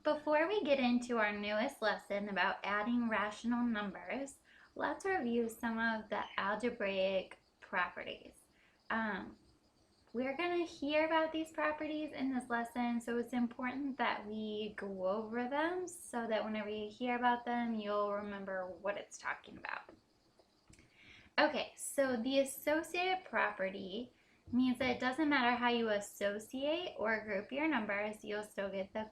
Before we get into our newest lesson about adding rational numbers, let's review some of the algebraic properties. We're going to hear about these properties in this lesson, so it's important that we go over them so that whenever you hear about them, you'll remember what it's talking about. Okay, so the associative property means that it doesn't matter how you associate or group your numbers, you'll still get the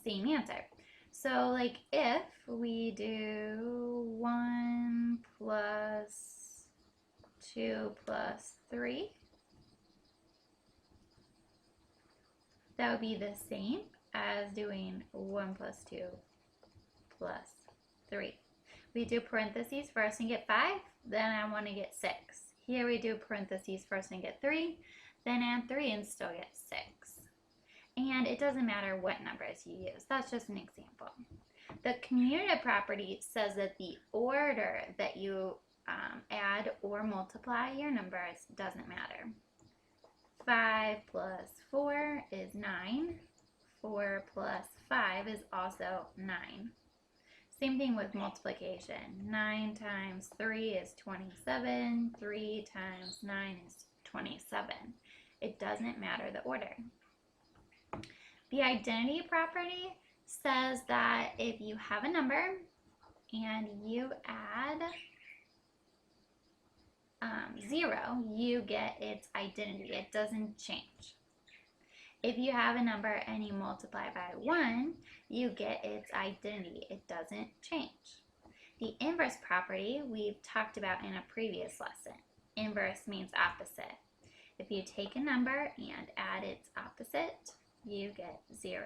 same answer. So like if we do 1 plus 2 plus 3, that would be the same as doing 1 plus 2 plus 3. We do parentheses first and get 5, then I want to get 6. Here we do parentheses first and get 3, then add 3 and still get 6. And it doesn't matter what numbers you use. That's just an example. The commutative property says that the order that you add or multiply your numbers doesn't matter. 5 plus 4 is 9. 4 plus 5 is also 9. Same thing with multiplication. 9 times 3 is 27. 3 times 9 is 27. It doesn't matter the order. The identity property says that if you have a number and you add 0, you get its identity. It doesn't change. If you have a number and you multiply by 1, you get its identity. It doesn't change. The inverse property we've talked about in a previous lesson. Inverse means opposite. If you take a number and add its opposite, you get 0.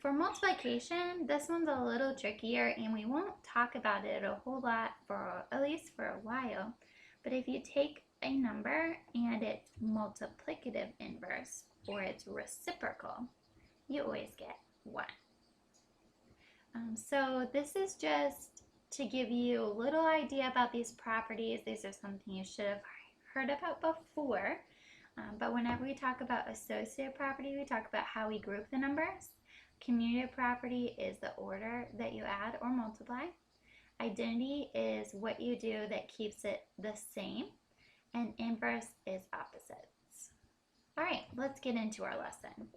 For multiplication, this one's a little trickier and we won't talk about it a whole lot for at least for a while. But if you take a number and its multiplicative inverse or its reciprocal, you always get 1. So this is just to give you a little idea about these properties. These are something you should have heard about before. But whenever we talk about associative property, we talk about how we group the numbers. Commutative property is the order that you add or multiply. Identity is what you do that keeps it the same. And inverse is opposites. All right, let's get into our lesson.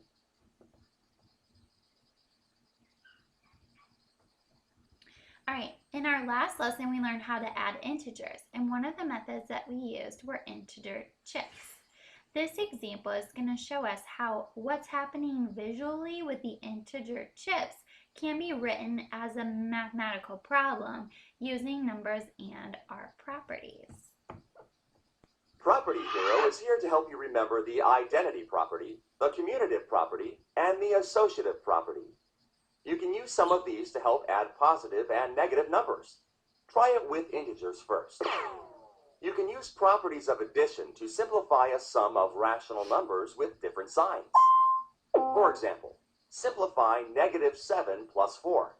All right, in our last lesson, we learned how to add integers. And one of the methods that we used were integer chips. This example is going to show us how what's happening visually with the integer chips can be written as a mathematical problem using numbers and our properties. Property Hero is here to help you remember the identity property, the commutative property, and the associative property. You can use some of these to help add positive and negative numbers. Try it with integers first. You can use properties of addition to simplify a sum of rational numbers with different signs. For example, simplify -7 plus 4.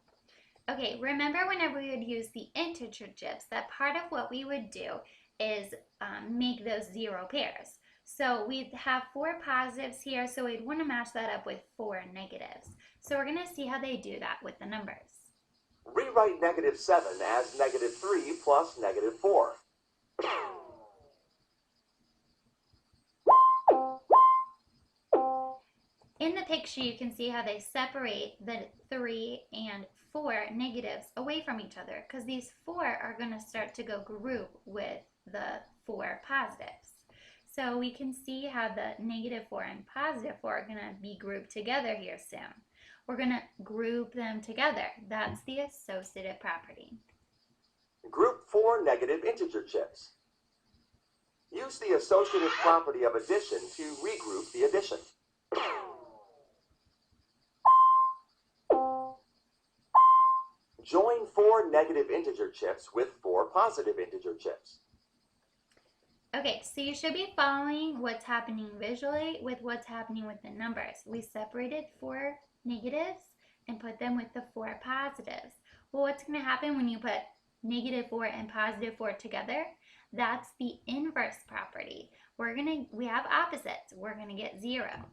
Okay, remember whenever we would use the integer chips, that part of what we would do is make those 0 pairs. So we'd have 4 positives here, so we'd want to match that up with 4 negatives. So we're going to see how they do that with the numbers. Rewrite -7 as -3 plus -4. In the picture, you can see how they separate the 3 and 4 negatives away from each other because these 4 are going to start to go group with the 4 positives. So we can see how the -4 and +4 are going to be grouped together here soon. We're going to group them together. That's the associative property. Group 4 negative integer chips. Use the associative property of addition to regroup the addition. Join 4 negative integer chips with 4 positive integer chips. Okay, so you should be following what's happening visually with what's happening with the numbers. We separated 4 negatives and put them with the 4 positives. Well, what's going to happen when you put -4 and +4 together? That's the inverse property. We have opposites. We're going to get 0.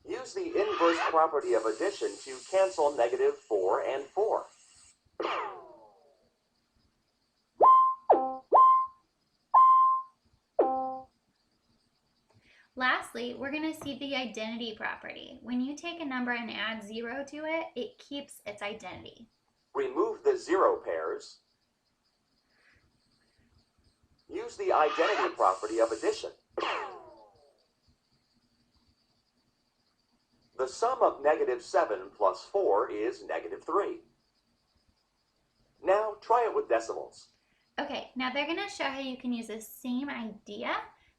Use the inverse property of addition to cancel negative 4 and 4. Lastly, we're going to see the identity property. When you take a number and add 0 to it, it keeps its identity. Remove the 0 pairs. Use the identity property of addition. The sum of negative 7 plus 4 is negative 3. Now try it with decimals. Okay, now they're going to show how you can use the same idea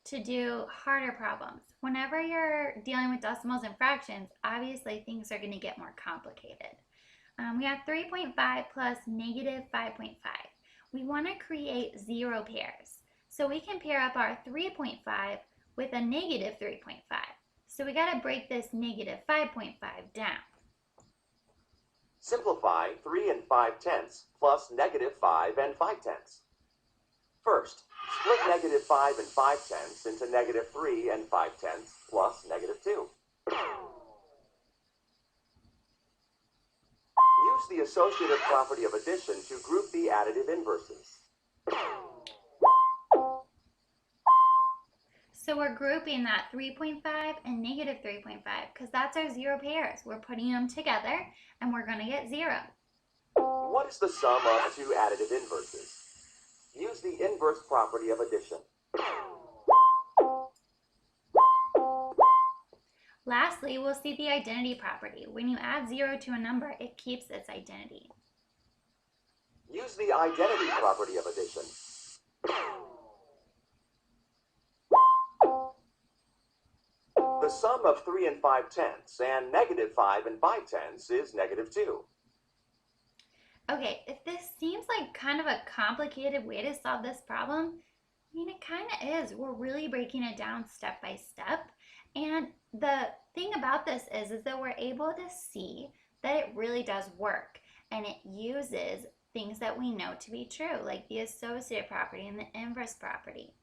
to do harder problems. Whenever you're dealing with decimals and fractions, obviously things are going to get more complicated. We have 3.5 plus negative 5.5. We want to create 0 pairs. So we can pair up our 3.5 with a negative 3.5. So we got to break this negative 5.5 down. Simplify 3 and 5/10 plus negative 5 and 5/10. First, split negative 5 and 5/10 into negative 3 and 5/10 plus negative 2. Use the associative property of addition to group the additive inverses. So we're grouping that 3.5 and negative 3.5 because that's our 0 pairs. We're putting them together and we're going to get 0. What is the sum of two additive inverses? Use the inverse property of addition. Lastly, we'll see the identity property. When you add 0 to a number, it keeps its identity. Use the identity property of addition. The sum of 3 and 5/10 and negative 5 and 5/10 is negative 2. Okay, if this seems like kind of a complicated way to solve this problem, I mean, it kind of is. We're really breaking it down step by step. And the thing about this is that we're able to see that it really does work. And it uses things that we know to be true, like the associative property and the inverse property.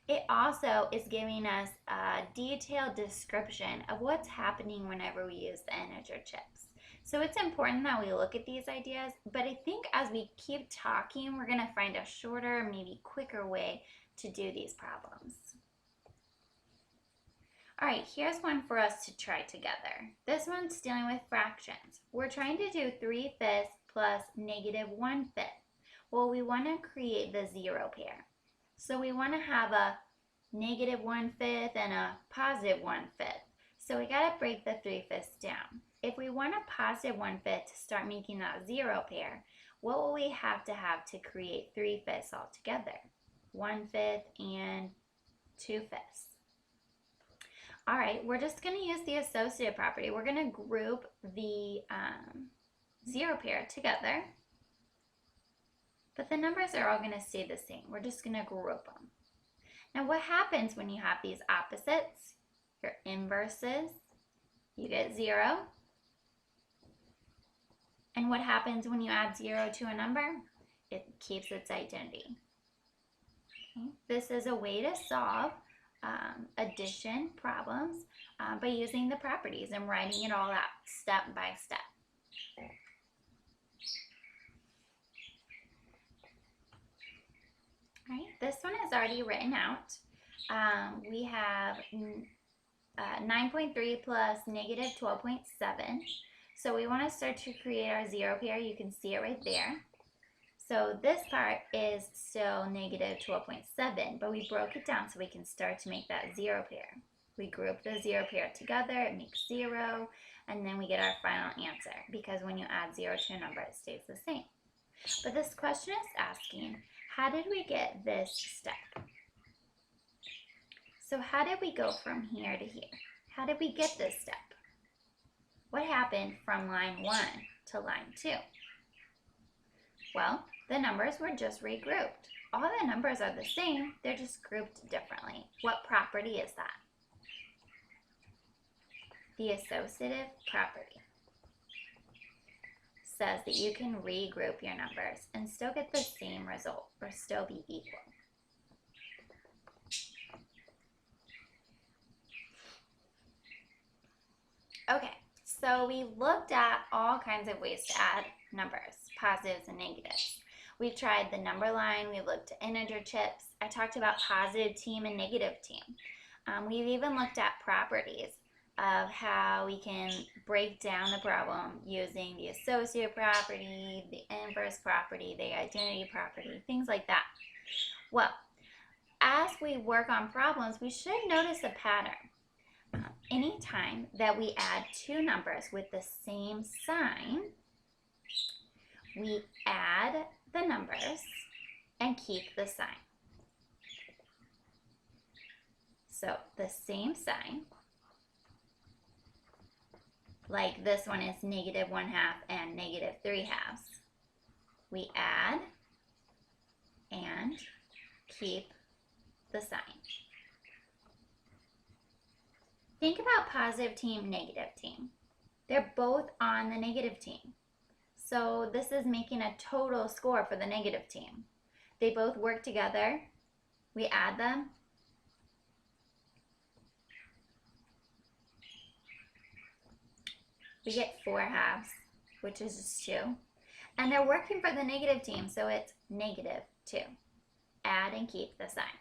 It also is giving us a detailed description of what's happening whenever we use the integer chips. So it's important that we look at these ideas, but I think as we keep talking, we're going to find a shorter, maybe quicker way to do these problems. All right, here's one for us to try together. This one's dealing with fractions. We're trying to do 3/5 plus negative 1/5. Well, we want to create the 0 pair. So we want to have a negative 1/5 and a positive 1/5. So we got to break the 3/5 down. If we want a positive 1/5 to start making that 0 pair, what will we have to create 3/5 altogether? 1/5 and 2/5. All right, we're just going to use the associative property. We're going to group the 0 pair together. But the numbers are all going to stay the same. We're just going to group them. Now what happens when you have these opposites, your inverses? You get 0. And what happens when you add 0 to a number? It keeps its identity. Okay. This is a way to solve addition problems by using the properties and writing it all out step by step. All right, this one is already written out. We have 9.3 plus negative 12.7. So we want to start to create our 0 pair. You can see it right there. So this part is still negative 12.7, but we broke it down so we can start to make that 0 pair. We group the 0 pair together, it makes 0, and then we get our final answer, because when you add 0 to a number, it stays the same. But this question is asking, how did we get this step? So how did we go from here to here? How did we get this step? What happened from line 1 to line 2? Well, the numbers were just regrouped. All the numbers are the same, they're just grouped differently. What property is that? The associative property says that you can regroup your numbers and still get the same result or still be equal. Okay, so we looked at all kinds of ways to add numbers, positives and negatives. We tried the number line, we looked at integer chips. I talked about positive team and negative team. We've even looked at properties of how we can break down the problem using the associative property, the inverse property, the identity property, things like that. Well, as we work on problems, we should notice a pattern. Anytime that we add two numbers with the same sign, we add the numbers and keep the sign. So the same sign, like this one is -1/2 and -3/2. We add and keep the sign. Think about positive team, negative team. They're both on the negative team. So this is making a total score for the negative team. They both work together. We add them. We get 4/2, which is just 2. And they're working for the negative team, so it's -2. Add and keep the sign.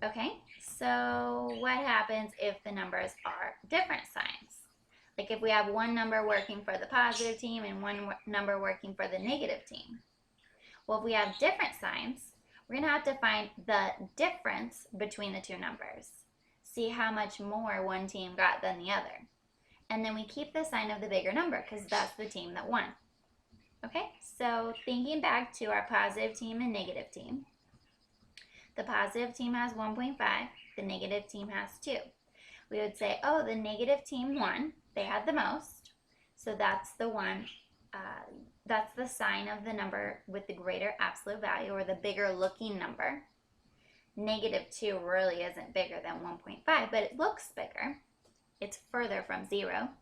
Okay, so what happens if the numbers are different signs? Like if we have one number working for the positive team and one number working for the negative team. Well, if we have different signs, we're going to have to find the difference between the two numbers. See how much more one team got than the other. And then we keep the sign of the bigger number because that's the team that won. Okay, so thinking back to our positive team and negative team. The positive team has 1.5, the negative team has 2. We would say, oh, the negative team won. They had the most. So that's the one, that's the sign of the number with the greater absolute value or the bigger looking number. -2 really isn't bigger than 1.5, but it looks bigger. It's further from 0.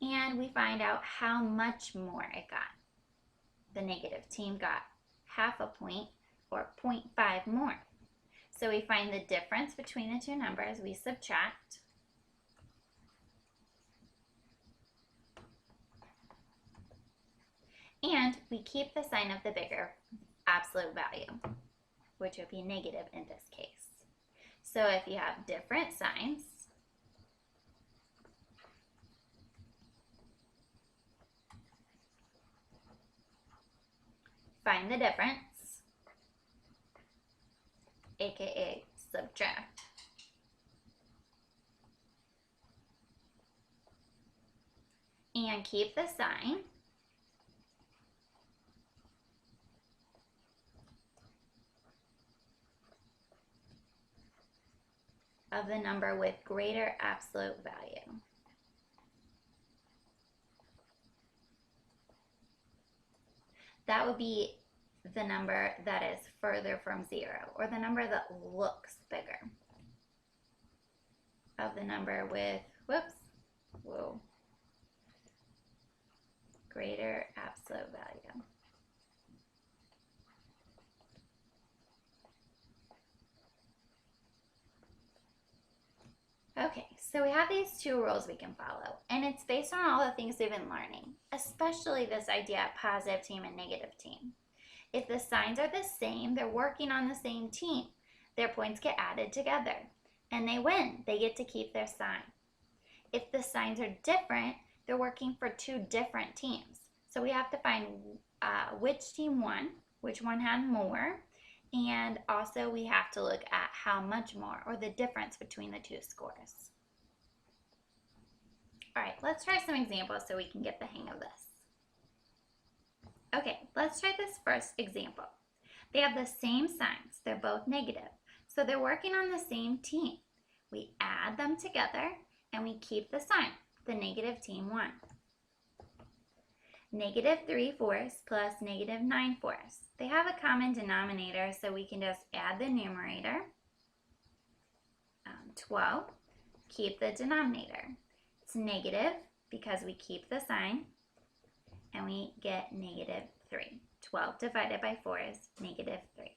And we find out how much more it got. The negative team got 0.5 point or 0.5 more. So we find the difference between the two numbers, we subtract. And we keep the sign of the bigger absolute value, which would be negative in this case. So if you have different signs, find the difference, aka subtract. And keep the sign. Of the number with greater absolute value. That would be the number that is further from 0, or the number that looks bigger. Of the number with, greater absolute value. Okay, so we have these two rules we can follow, and it's based on all the things we've been learning, especially this idea of positive team and negative team. If the signs are the same, they're working on the same team, their points get added together, and they win. They get to keep their sign. If the signs are different, they're working for two different teams. So we have to find which team won, which one had more, and also we have to look at how much more, or the difference between the two scores. All right, let's try some examples so we can get the hang of this. Okay, let's try this first example. They have the same signs. They're both negative. So they're working on the same team. We add them together and we keep the sign. The negative team won. -3/4 plus -9/4. They have a common denominator, so we can just add the numerator, 12, keep the denominator. It's negative because we keep the sign, and we get -3. 12 divided by 4 is -3.